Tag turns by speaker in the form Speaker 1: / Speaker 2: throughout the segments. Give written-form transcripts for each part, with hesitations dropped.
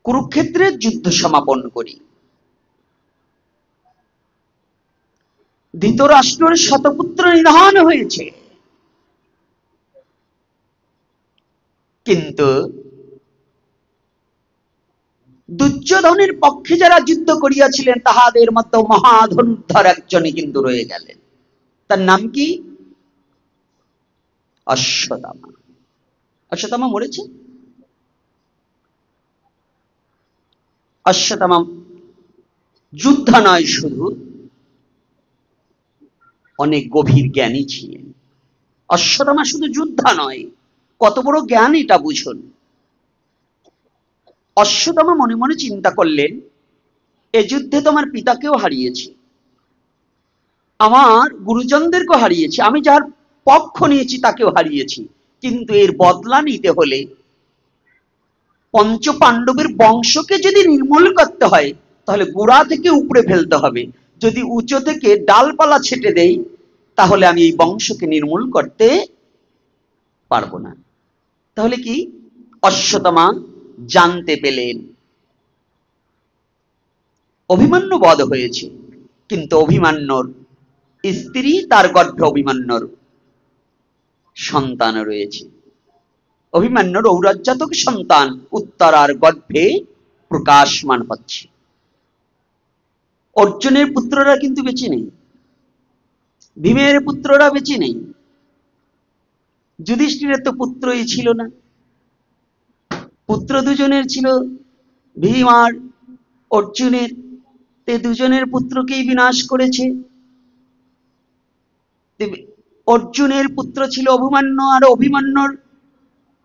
Speaker 1: কুরুক্ষেত্রের যুদ্ধ সমাপন করি। ধৃতরাষ্ট্রের শতপুত্র নিধন হয়েছে, কিন্তু দুর্যোধনের পক্ষে যারা যুদ্ধ করিয়াছিলেন তাহাদের মতো মহাধনুর্ধর একজনই কিন্তু রয়ে গেলেন। তার নাম কি? অশ্বত্থামা। অশ্বত্থামা মরেছে। অশ্বত্থামা যোদ্ধা নয়, শুধু অনেক গভীর জ্ঞানী ছিলেন। অশ্বত্থামা শুধু যোদ্ধা নয়, কত বড় জ্ঞান এটা বুঝুন। অশ্বত্থামা মনে মনে চিন্তা করলেন, এ যুদ্ধে তোমার পিতাকেও হারিয়েছি, আমার গুরুজনদেরকেও হারিয়েছি, আমি যার পক্ষ নিয়েছি তাকেও হারিয়েছি, কিন্তু এর বদলা নিতে হলে পঞ্চ পাণ্ডবের বংশকে যদি নির্মূল করতে হয় তাহলে গোড়া থেকে উপড়ে ফেলতে হবে। যদি উঁচু থেকে ডালপালা ছেটে দেই তাহলে আমি এই বংশকে নির্মূল করতে পারবো না। তাহলে কি? অশ্বত্থামা জানতে পেলেন অভিমন্যু বধ হয়েছে, কিন্তু অভিমন্যুর স্ত্রী, তার গর্ভে অভিমন্যুর সন্তান রয়েছে। অভিমন্যুর ঔরজাতক সন্তান উত্তরার গর্ভে প্রকাশমান হচ্ছে। অর্জুনের পুত্ররা কিন্তু বেঁচে নেই, ভীমের পুত্ররা বেঁচে নেই, যুধিষ্ঠিরের তো পুত্রই ছিল না। পুত্র দুজনের ছিল, ভীম আর অর্জুনের, তে দুজনের পুত্রকেই বিনাশ করেছে। অর্জুনের পুত্র ছিল অভিমন্যু, আর অভিমন্যুর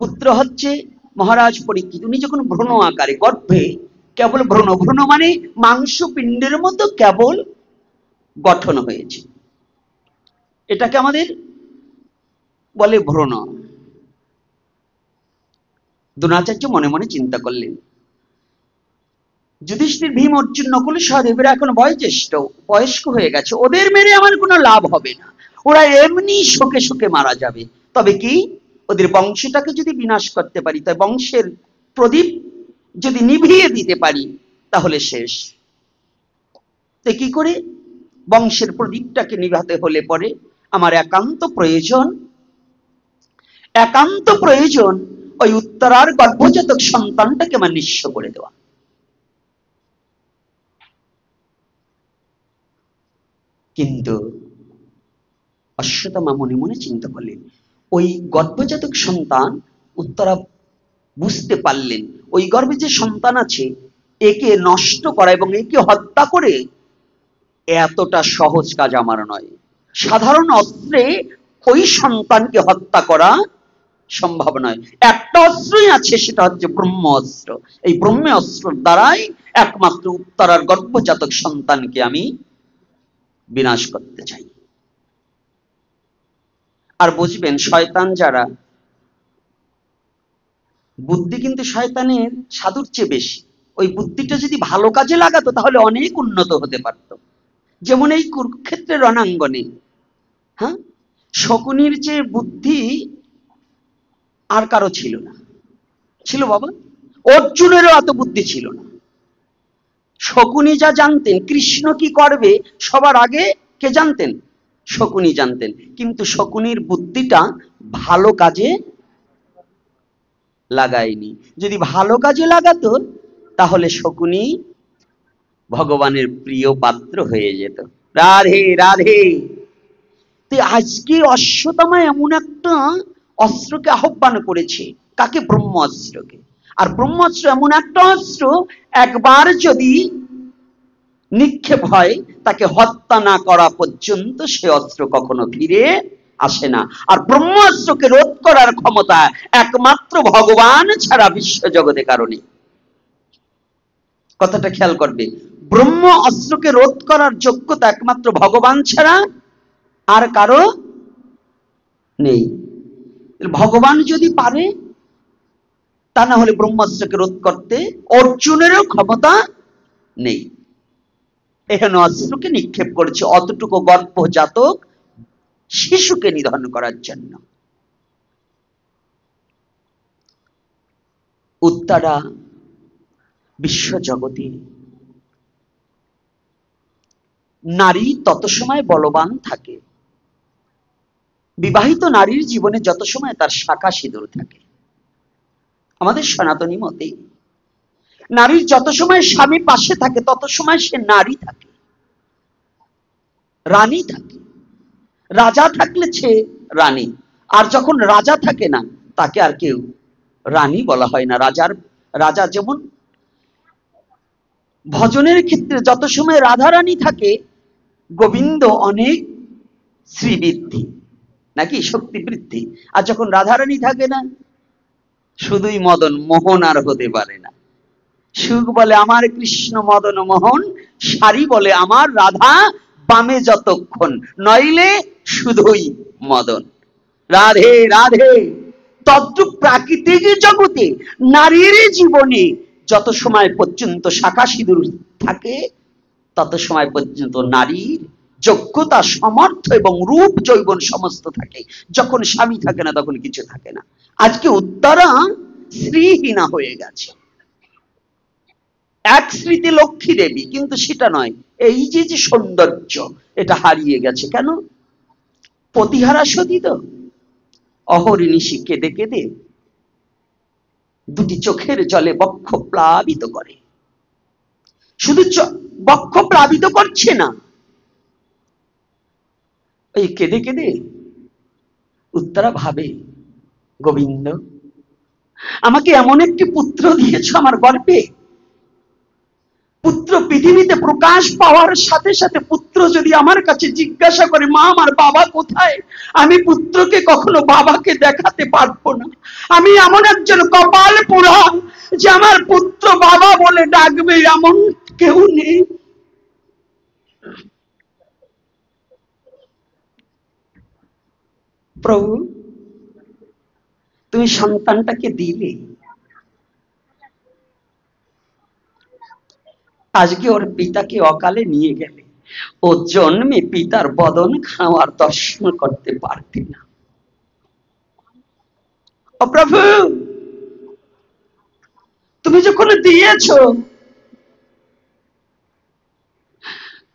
Speaker 1: পুত্র হচ্ছে মহারাজ পরীক্ষিত। উনি যখন ভ্রূণ আকারে গর্ভে, কেবল ভ্রূণ, ভ্রূণ মানে মাংস পিণ্ডের মতো কেবল গঠন হয়েছে, এটাকে আমাদের বলে ভ্রূণ। দ্রোণাচার্য মনে মনে চিন্তা করলেন, যুধিষ্ঠির, ভীম, অর্জুন, নকুল, সহদেবেরা এখন বয়োজ্যেষ্ঠ, বয়স্ক হয়ে গেছে, ওদের মেরে আমার কোনো লাভ হবে না, ওরা এমনি শোকে শোকে মারা যাবে। তবে কি, ওদের বংশটাকে যদি বিনাশ করতে পারি, তাই বংশের প্রদীপ যদি নিভিয়ে দিতে পারি তাহলে শেষ। তো কি করে? বংশের প্রদীপটাকে নিভাতে হলে পরে আমার একান্ত প্রয়োজন, একান্ত প্রয়োজন ওই উত্তরার গর্ভজাতক সন্তানটাকে আমার নিঃস্ব করে দেওয়া। কিন্তু অশ্বত্থামা মনে মনে চিন্তা করলেন, ওই গর্ভজাতক সন্তান, উত্তরা বুঝতে পারলেন ওই গর্ভে যে সন্তান আছে একে নষ্ট করা এবং একে হত্যা করে এতটা সহজ কাজ আমার নয়। সাধারণ অস্ত্রে ওই সন্তানকে হত্যা করা সম্ভব নয়। একটা অস্ত্রই আছে, সেটা হচ্ছে ব্রহ্ম অস্ত্র। এই ব্রহ্ম অস্ত্র দ্বারাই একমাত্র উত্তরার গর্ভজাতক সন্তানকে আমি বিনাশ করতে চাই। আর বুঝবেন, শয়তান যারা, বুদ্ধি কিন্তু শয়তানের সাধুর চেয়ে বেশি। ওই বুদ্ধিটা যদি ভালো কাজে লাগাতো তাহলে অনেক উন্নত হতে পারত। যেমন এই কুরুক্ষেত্রের রণাঙ্গনে, হ্যাঁ, শকুনির যে বুদ্ধি আর কারো ছিল না। ছিল বাবা, অর্জুনেরও এত বুদ্ধি ছিল না। শকুনি যা জানতেন কৃষ্ণ কি করবে সবার আগে কে জানতেন? শকুনি জানতেন। কিন্তু শকুনির বুদ্ধিটা ভালো কাজে লাগায়নি। যদি ভালো কাজে লাগাতো তাহলে শকুনি ভগবানের প্রিয় পাত্র হয়ে যেত। রাধে রাধে। তো আজকে অশ্বত্থামা এমন একটা অস্ত্রকে আহ্বান করেছে, কাকে? ব্রহ্ম অস্ত্রকে। আর ব্রহ্মাস্ত্র এমন একটা অস্ত্র, একবার যদি নিক্ষেপ হয় তাকে হত্যা না করা পর্যন্ত সে অস্ত্র কখনো ফিরে আসে না। আর ব্রহ্মাস্ত্রকে রোধ করার ক্ষমতা একমাত্র ভগবান ছাড়া বিশ্ব জগতে কারণে। কথাটা খেয়াল করবে, ব্রহ্ম অস্ত্রকে রোধ করার যোগ্যতা একমাত্র ভগবান ছাড়া আর কারো নেই। ভগবান যদি পারে, তা না হলে ব্রহ্মাস্ত্রকে রোধ করতে অর্জুনেরও ক্ষমতা নেই। এখানে অস্ত্রকে নিক্ষেপ করেছে অতটুকু গর্ভজাতক শিশুকে নিধন করার জন্য। উত্তরা বিশ্ব জগতে নারী তত সময় বলবান থাকে, বিবাহিত নারীর জীবনে যত সময় তার শাখা সিঁদুর থাকে। আমাদের সনাতনী মতে নারীর যত সময় স্বামী পাশে থাকে তত সময় সে নারী থাকে, রানী থাকে। রাজা থাকলে সে রানী, আর যখন রাজা থাকে না তাকে আর কেউ রানী বলা হয় না। রাজা যেমন ভজনের ক্ষেত্রে যত সময় রাধা রানী থাকে, গোবিন্দ অনেক শ্রীবৃদ্ধি নাকি শক্তি বৃদ্ধি, আর যখন রাধারানী থাকে না শুধুই মদন মোহন, আর হতে পারে না। সুখ বলে আমার কৃষ্ণ মদন মোহন, সারি বলে আমার রাধা বামে যতক্ষণ, নইলে শুধুই মদন। রাধে রাধে। তদ্রূপ প্রাকৃতিক জগতে নারীর জীবনে যত সময় পর্যন্ত শাখা সিঁদুর থাকে তত সময় পর্যন্ত নারীর যোগ্যতা, সমর্থ এবং রূপ যৌবন সমস্ত থাকে। যখন স্বামী থাকে না তখন কিছু থাকে না। আজকে উত্তরা শ্রীহীনা হয়ে গেছে। এক স্মৃতি লক্ষ্মী দেবী, কিন্তু সেটা নয়। এই যে যে সৌন্দর্য, এটা হারিয়ে গেছে। কেন? প্রতিহারা সতী তো অহর্নিশি কেঁদে কেঁদে দুটি চোখের জলে বক্ষ প্লাবিত করে। শুধু বক্ষ প্লাবিত করছে না, এই কেঁদে কেঁদে উত্তরা ভাবে, গোবিন্দ আমাকে এমন একটি পুত্র দিয়েছ আমার গর্ভে, পুত্র পৃথিবীতে প্রকাশ পাওয়ার সাথে সাথে পুত্র যদি আমার কাছে জিজ্ঞাসা করে মা আমার বাবা কোথায়, আমি পুত্রকে কখনো বাবাকে দেখাতে পারবো না। আমি এমন একজন কপাল পোড়া যে আমার পুত্র বাবা বলে ডাকবে এমন কেউ নেই। প্রভু তুমি সন্তানটাকে দিলে, আজকে ওর পিতাকে অকালে নিয়ে গেলে, ও জন্মে পিতার বদন খাওয়ার দর্শন করতে পারবে না। ও প্রভু তুমি যখন দিয়েছ,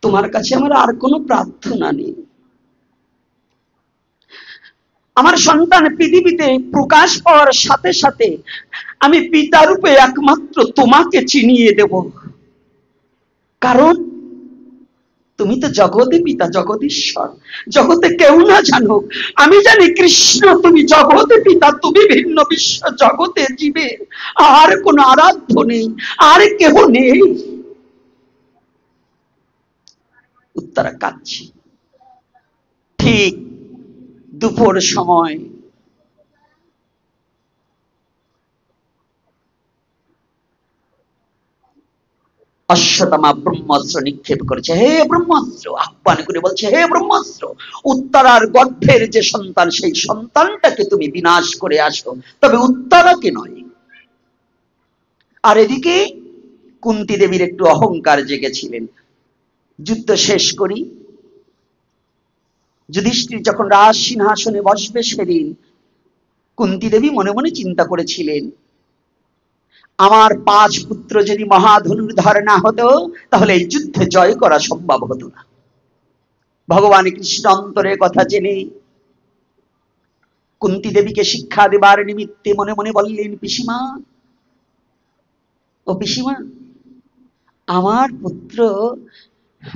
Speaker 1: তোমার কাছে আমার আর কোনো প্রার্থনা নেই। আমার সন্তান পৃথিবীতে প্রকাশ পাওয়ার সাথে সাথে আমি পিতা রূপে একমাত্র তোমাকে চিনিয়ে দেব, কারণ তুমি তো জগতে পিতা, জগদীশ্বর। জগতে কেউ না জানুক, আমি জানি কৃষ্ণ তুমি জগতে পিতা, তুমি ভিন্ন বিশ্ব জগতে জীবে আর কোন আরাধ্য নেই, আর কেহ নেই। উত্তরা কাঁদছি। ঠিক দুপুর সময় অশ্বত্থামা ব্রহ্মাস্ত্র নিক্ষেপ করেছে। হে ব্রহ্মাস্ত্র, আহ্বান করে বলছে, হে ব্রহ্মাস্ত্র, উত্তরার গর্ভের যে সন্তান সেই সন্তানটাকে তুমি বিনাশ করে আসো, তবে উত্তরাকে নয়। আর এদিকে কুন্তী দেবীর একটু অহংকার জেগেছিলেন। যুদ্ধ শেষ করি, যুধিষ্ঠির যখন রাজ সিংহাসনে বসবে সেদিন কুন্তী দেবী মনে মনে চিন্তা করেছিলেন, আমার 5 পুত্র যদি মহাধনুর্ধর না হতো তাহলে এই যুদ্ধে জয় করা সম্ভব হতো না। ভগবান কৃষ্ণ অন্তরের কথা জেনে কুন্তী দেবীকে শিক্ষা দেবার নিমিত্তে মনে মনে বললেন, পিসিমা, ও পিসিমা, আমার পুত্র,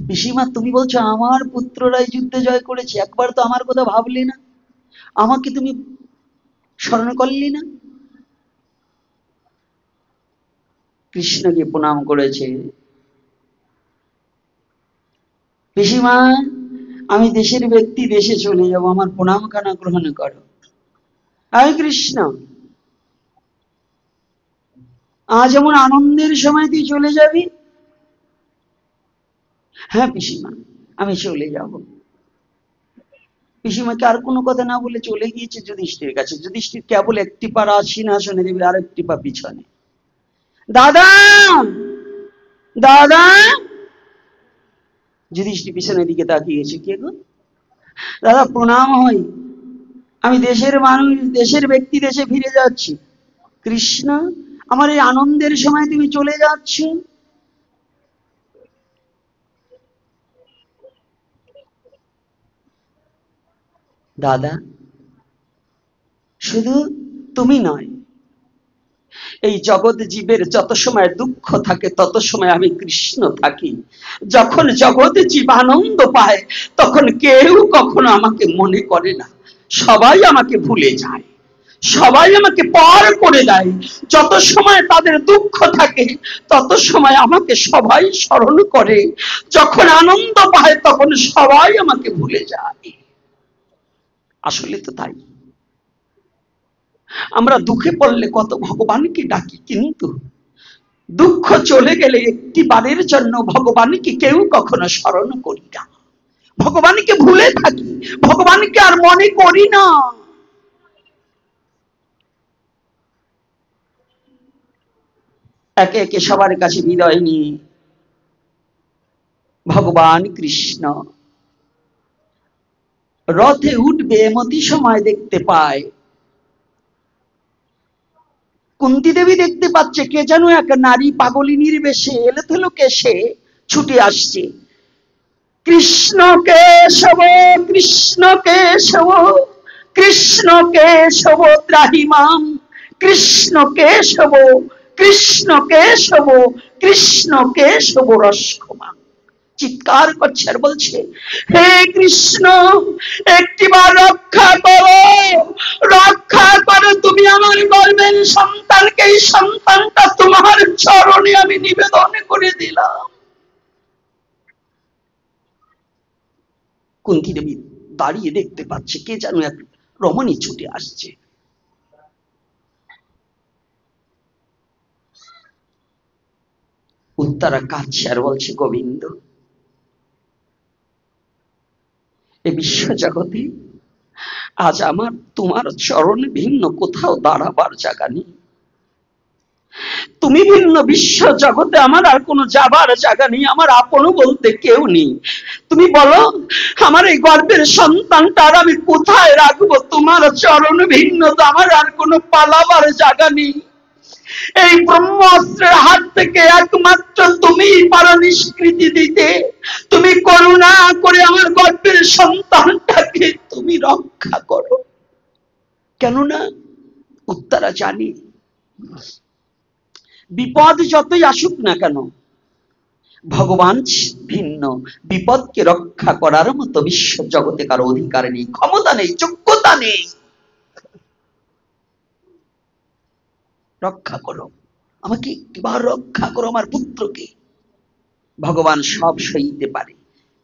Speaker 1: পিসিমা তুমি বলছো আমার পুত্ররাই যুদ্ধে জয় করেছে, একবার তো আমার কথা ভাবলে না, আমাকে তুমি স্মরণ করলে না। কৃষ্ণকে প্রণাম করেছে, পিসিমা আমি দেশের ব্যক্তি, দেশে চলে যাব, আমার প্রণাম খানা গ্রহণ করো। আয় কৃষ্ণ, আজ এমন আনন্দের সময় তুই চলে যাবি? হ্যাঁ পিসিমা আমি চলে যাব। পিসিমাকে আর কোনো কথা না বলে চলে গিয়েছে যুধিষ্ঠির কাছে। যুধিষ্ঠির কেবল একটি পা রাজ সিংহাসনে দেবে, আর একটি পা পিছনে। দাদা, দাদা। যুধিষ্ঠির পিছনের দিকে তাকিয়েছে, কে গো? দাদা প্রণাম হয়, আমি দেশের মানুষ, দেশের ব্যক্তি, দেশে ফিরে যাচ্ছি। কৃষ্ণ আমার এই আনন্দের সময় তুমি চলে যাচ্ছ। দাদা, শুধু তুমি নয়, এই জগৎ জীবের যত সময় দুঃখ থাকে তত সময় আমি কৃষ্ণ থাকি। যখন জগৎ জীব আনন্দ পায় তখন কেউ কখনো আমাকে মনে করে না, সবাই আমাকে ভুলে যায়, সবাই আমাকে পার করে দেয়। যত সময় তাদের দুঃখ থাকে তত সময় আমাকে সবাই স্মরণ করে, যখন আনন্দ পায় তখন সবাই আমাকে ভুলে যায়। আসলে তো তাই। আমরা দুঃখে পড়লে কত ভগবানকে ডাকি, কিন্তু দুঃখ চলে গেলে একটি বারের জন্য ভগবানকে কেউ কখনো স্মরণ করি না, ভগবানকে ভুলে থাকি, ভগবানকে আর মনে করি না। একে একে সবার কাছে বিদায় নিয়ে ভগবান কৃষ্ণ রথে উঠবে এমতি সময় দেখতে পায় কুন্তী দেবী দেখতে পাচ্ছে কে যেন এক নারী পাগলিনীর বেশে এলোথেলো কেশে ছুটে আসছে। কৃষ্ণ কেশব কৃষ্ণ কেশব কৃষ্ণ কেশব ত্রাহিমাম, কৃষ্ণ কেশব কৃষ্ণ কেশব কৃষ্ণ কেশব রসকমা। চিৎকার করছে আর বলছে, হে কৃষ্ণ, একটিবার রক্ষা করো, রক্ষা করো তুমি আমার গর্ভের সন্তানকে। এই সন্তানটা তোমার চরণে আমি নিবেদন করে দিলাম। কুন্তী দেবী দাঁড়িয়ে দেখতে পাচ্ছে কে যেন এক রমণী ছুটে আসছে। উত্তরা কাঁদছে আর বলছে, গোবিন্দ, এই বিশ্ব জগতে আজ আমার তোমার চরণ ভিন্ন কোথাও দাঁড়াবার জায়গা নেই। তুমি ভিন্ন বিশ্ব জগতে আমার আর কোনো যাবার জায়গা নেই, আমার আপন বলতে কেউ নেই। তুমি বলো আমার এই গর্ভের সন্তানটা আর আমি কোথায় রাখবো? তোমার চরণ ভিন্ন তো আমার আর কোনো পালাবার জায়গা নেই। এই ব্রহ্মাস্ত্রের হাত থেকে একমাত্র তুমি পারো নিষ্কৃতি দিতে। তুমি করুণা করে আমার গর্ভের সন্তানটাকে তুমি রক্ষা করো। কেননা উত্তরা জানি বিপদ যতই আসুক না কেন ভগবান ভিন্ন, বিপদকে রক্ষা করার মতো বিশ্ব জগতে কারো অধিকার নেই, ক্ষমতা নেই, যোগ্যতা নেই। রক্ষা করো আমাকে, একটিবার রক্ষা করো আমার পুত্রকে। ভগবান সব সইতে পারে,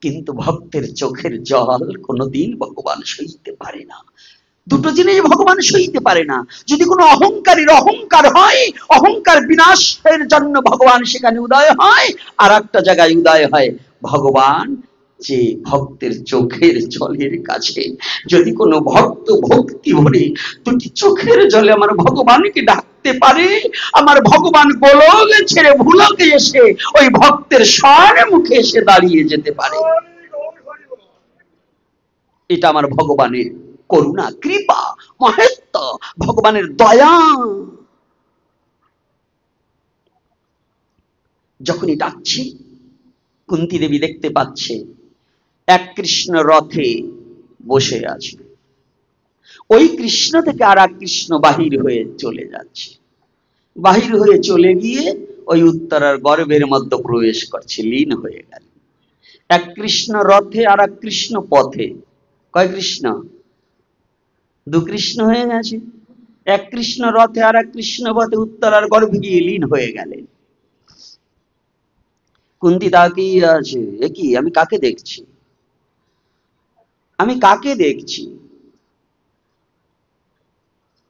Speaker 1: কিন্তু ভক্তের চোখের জল কোনোদিন ভগবান সইতে পারে না। দুটো জিনিস ভগবান সইতে পারে না। যদি কোনো অহংকারীর অহংকার হয়, অহংকার বিনাশের জন্য ভগবান সেখানে উদয় হয়, আর একটা জায়গায় উদয় হয় ভগবান যে ভক্তের চোখের জলের কাছে। যদি কোনো ভক্ত ভক্তি ভরে দুটি চোখের জলে আমার ভগবানকে ডাকতে পারে, আমার ভগবান গোলকে ছেড়ে ভুলকে এসে ওই ভক্তের সামনে মুখে এসে দাঁড়িয়ে যেতে পারে। এটা আমার ভগবানের করুণা, কৃপা, মহত্ব, ভগবানের দয়া। যখনই ডাকছি কুন্তী দেবী দেখতে পাচ্ছে এক কৃষ্ণ রথে বসে আছে। ওই কৃষ্ণ থেকে আর এক কৃষ্ণ বাহির হয়ে চলে যাচ্ছে। বাহির হয়ে চলে গিয়ে ওই উত্তরার গর্ভের মধ্যে প্রবেশ করছে, লীন হয়ে গেল। এক কৃষ্ণ রথে আর এক কৃষ্ণ পথে। কয় কৃষ্ণ? দু কৃষ্ণ হয়ে গেছে। এক কৃষ্ণ রথে আর এক কৃষ্ণ পথে উত্তরার গর্ভে গিয়ে লীন হয়ে গেলেন। কুন্তী তাকিয়ে আছে, এ কি, আমি কাকে দেখছি, আমি কাকে দেখছি?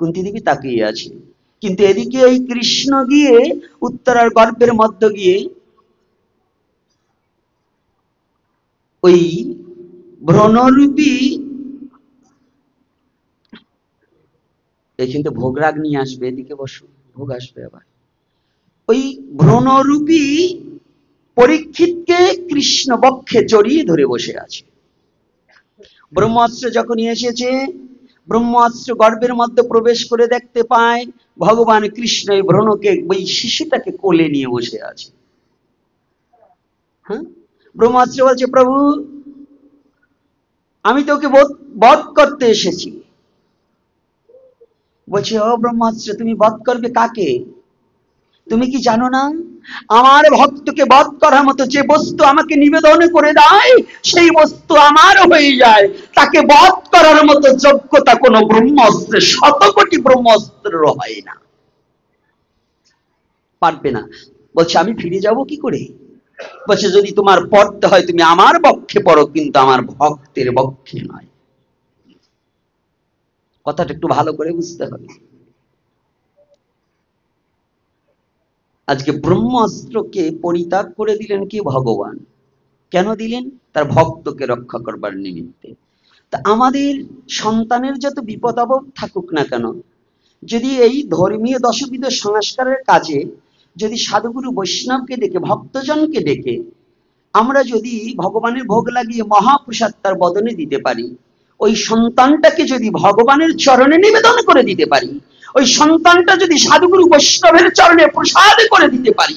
Speaker 1: কুন্তী দেবী তাকিয়ে আছে, কিন্তু এদিকে এই কৃষ্ণ গিয়ে উত্তরার গর্ভের মধ্যে গিয়ে ওই ভ্রণরূপী, এই কিন্তু ভোগরাগ নিয়ে আসবে, এদিকে বসো, ভোগ আসবে আবার। ওই ভ্রণরূপী পরীক্ষিতকে কৃষ্ণ বক্ষে জড়িয়ে ধরে বসে আছে। ব্রহ্মাস্ত্র যখনই এসেছে ব্রহ্মাস্ত্র গর্ভের মধ্যে প্রবেশ করে দেখতে পায় ভগবান কৃষ্ণ এই ভ্রণকে, ওই শিশুটাকে কোলে নিয়ে বসে আছে। হ্যাঁ, ব্রহ্মাস্ত্র বলছে, প্রভু আমি তোকে বধ করতে এসেছি। বলছে, ও ব্রহ্মাস্ত্র, তুমি বধ করবে কাকে? তুমি কি জানো না আমার ভক্তকে বধ করার মতো যে বস্তু আমাকে নিবেদন করে দেয় সেই বস্তু আমার হয়ে যায়। তাকে বধ করার মতো যোগ্যতা কোন ব্রহ্মাস্ত্রের, 100 কোটি ব্রহ্মাস্ত্রেরও হয় না, পারবে না। বলছে, আমি ফিরে যাব কি করে? বলছে, যদি তোমার পড়তে হয় তুমি আমার পক্ষে পড়ো, কিন্তু আমার ভক্তের পক্ষে নয়। কথাটা একটু ভালো করে বুঝতে হবে। আজকে ব্রহ্মাস্ত্রকে পরিত্যাগ করে দিলেন কি ভগবান। কেন দিলেন? তার ভক্তকে রক্ষা করবার নিমিত্তে। তা আমাদের সন্তানের যত বিপদ আপদ থাকুক না কেন, যদি এই ধর্মীয় দশবিধ সংস্কারের কাজে যদি সাধুগুরু বৈষ্ণবকে ডেকে, ভক্তজনকে ডেকে আমরা যদি ভগবানের ভোগ লাগিয়ে মহাপ্রসাদ তার বদনে দিতে পারি, ওই সন্তানটাকে যদি ভগবানের চরণে নিবেদন করে দিতে পারি, ওই সন্তানটা যদি সাধুগুরু বৈষ্ণবের চরণে প্রসাদ করে দিতে পারি,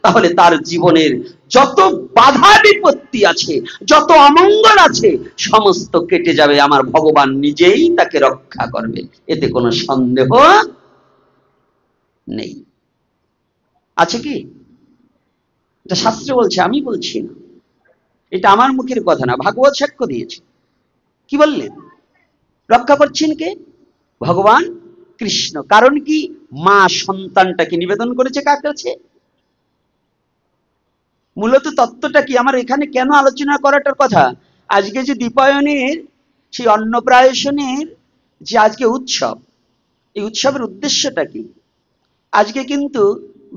Speaker 1: তাহলে তার জীবনের যত বাধা বিপত্তি আছে, যত অমঙ্গল আছে, সমস্ত কেটে যাবে। আমার ভগবান নিজেই তাকে রক্ষা করবে, এতে কোনো সন্দেহ নেই। আছে কি? এটা শাস্ত্র বলছে, আমি বলছি না, এটা আমার মুখের কথা না, ভাগবত সাক্ষ্য দিয়েছে। কি বললেন? রক্ষা করছেন কে? ভগবান কৃষ্ণ। কারণ কি? মা সন্তানটাকে নিবেদন করেছে কার কাছে? মূলত তত্ত্বটা কি আমার এখানে কেন আলোচনা করাটার কথা? আজকে যে দীপায়নের, সেই অন্নপ্রাশনের যে আজকে উৎসব, এই উৎসবের উদ্দেশ্যটা কি? আজকে কিন্তু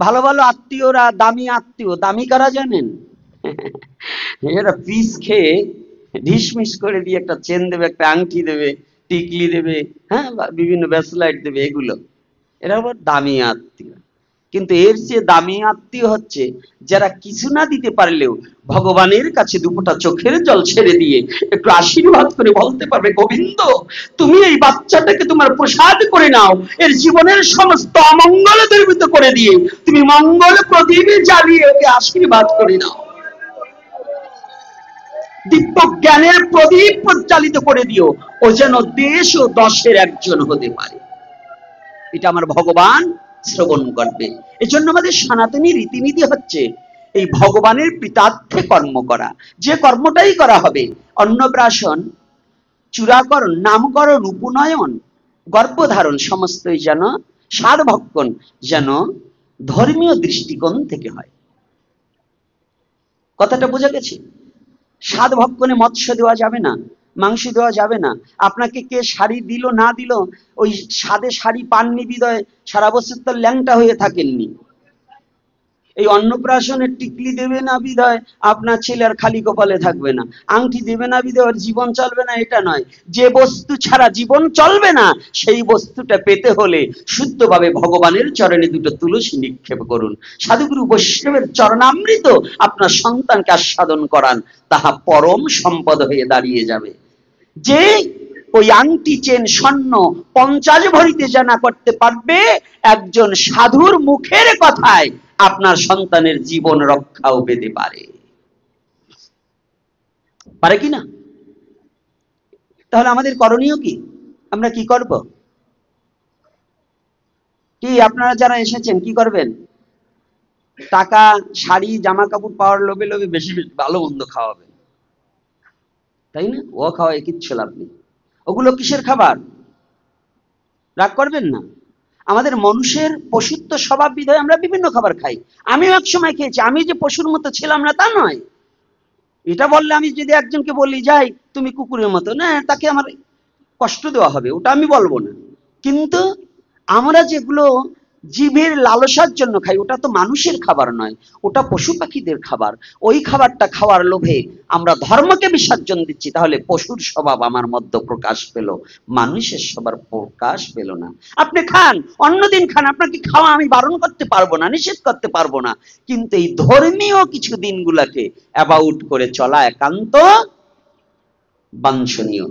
Speaker 1: ভালো ভালো আত্মীয়রা, দামি আত্মীয়, দামি কারা জানেন? এরা পিস খেয়ে ঢিসমিস করে দিয়ে একটা চেন দেবে, একটা আংটি দেবে, টিকলি দেবে, হ্যাঁ, বিভিন্ন ব্যাসলাইট দেবে, এগুলো এরা আবার দামি আত্মীয়। কিন্তু এর চেয়ে দামি আত্মীয় হচ্ছে যারা কিছু না দিতে পারলেও ভগবানের কাছে দুপোটা চোখের জল ছেড়ে দিয়ে একটু আশীর্বাদ করে বলতে পারবে, গোবিন্দ তুমি এই বাচ্চাটাকে তোমার প্রসাদ করে নাও, এর জীবনের সমস্ত অমঙ্গল দূরীভূত করে দিয়ে তুমি মঙ্গল প্রদীপ জ্বালিয়ে ওকে আশীর্বাদ করে নাও, দিব্য জ্ঞানের প্রদীপ প্রজ্বালিত করে দিও, ও যেন দেশ ও দশের একজন হতে পারে। এটা আমার ভগবান শ্রবণ করবে। এজন্য আমাদের সনাতনী রীতিনীতি হচ্ছে এই ভগবানের পিতার্থে কর্ম করা। যে কর্মটাই করা হবে, অন্নপ্রাশন, চূড়াকরণ, নামকরণ, উপনয়ন, গর্ভধারণ, সমস্তই যেন সাধভক্ষণ যেন ধর্মীয় দৃষ্টিকোণ থেকে হয়। কথাটা বোঝা গেছে? সাধভক্ষণে মৎস্য দেওয়া যাবে না, মাংস দেওয়া যাবে না। আপনাকে কে শাড়ি দিল না দিল, ওই সাদে শাড়ি পাননি বিদয় সারা বছর তো ল্যাংটা হয়ে থাকেননি। এই অন্নপ্রাশনের টিকলি দেবে না বিদয় আপনার ছেলে আর খালি কপালে থাকবে না, আংটি দেবে না বিদয় ওর জীবন চলবে না, এটা নয়। যে বস্তু ছাড়া জীবন চলবে না, সেই বস্তুটা পেতে হলে শুদ্ধভাবে ভগবানের চরণে দুটো তুলসী নিক্ষেপ করুন, সাধুগুরু বৈষ্ণবের চরণামৃত আপনার সন্তানকে আস্বাদন করান, তাহা পরম সম্পদ হয়ে দাঁড়িয়ে যাবে। যে ওই আংটি, চেন, স্বর্ণ 50 ভরিতে জানা করতে পারবে, একজন সাধুর মুখের কথায় আপনার সন্তানের জীবন রক্ষাও পেতে পারে। পারে কি না? তাহলে আমাদের করণীয় কি? আমরা কি করব? কি আপনারা যারা এসেছেন কি করবেন? টাকা, শাড়ি, জামা কাপড় পাওয়ার লোভে লোভে বেশি বেশি ভালো মন্দ খাওয়াবেন, তাই না? ও খাওয়ায় কিচ্ছু লাভ নেই। ওগুলো কিসের খাবার? রাগ করবেন না। আমাদের মানুষের পশুত্ব স্বভাব বিধায় আমরা বিভিন্ন খাবার খাই। আমিও এক সময় খেয়েছি, আমি যে পশুর মতো ছিলাম না তা নয়। এটা বললে আমি যদি একজনকে বলি যাই তুমি কুকুরের মতো, না, তাকে আমার কষ্ট দেওয়া হবে, ওটা আমি বলবো না। কিন্তু আমরা যেগুলো জীবের লালসার জন্য খাই, ওটা তো মানুষের খাবার নয়, ওটা পশু পাখিদের খাবার। ওই খাবারটা খাওয়ার লোভে আমরা ধর্মকে বিসর্জন দিচ্ছি, তাহলে পশুর স্বভাব আমার মধ্যে প্রকাশ পেল, মানুষের স্বভাব প্রকাশ পেল না। আপনি খান, অন্যদিন খান, আপনাকে খাওয়া আমি বারণ করতে পারবো না, নিষেধ করতে পারবো না, কিন্তু এই ধর্মীয় কিছু দিনগুলাকে অ্যাবাউট করে চলা একান্ত বাঞ্ছনীয়।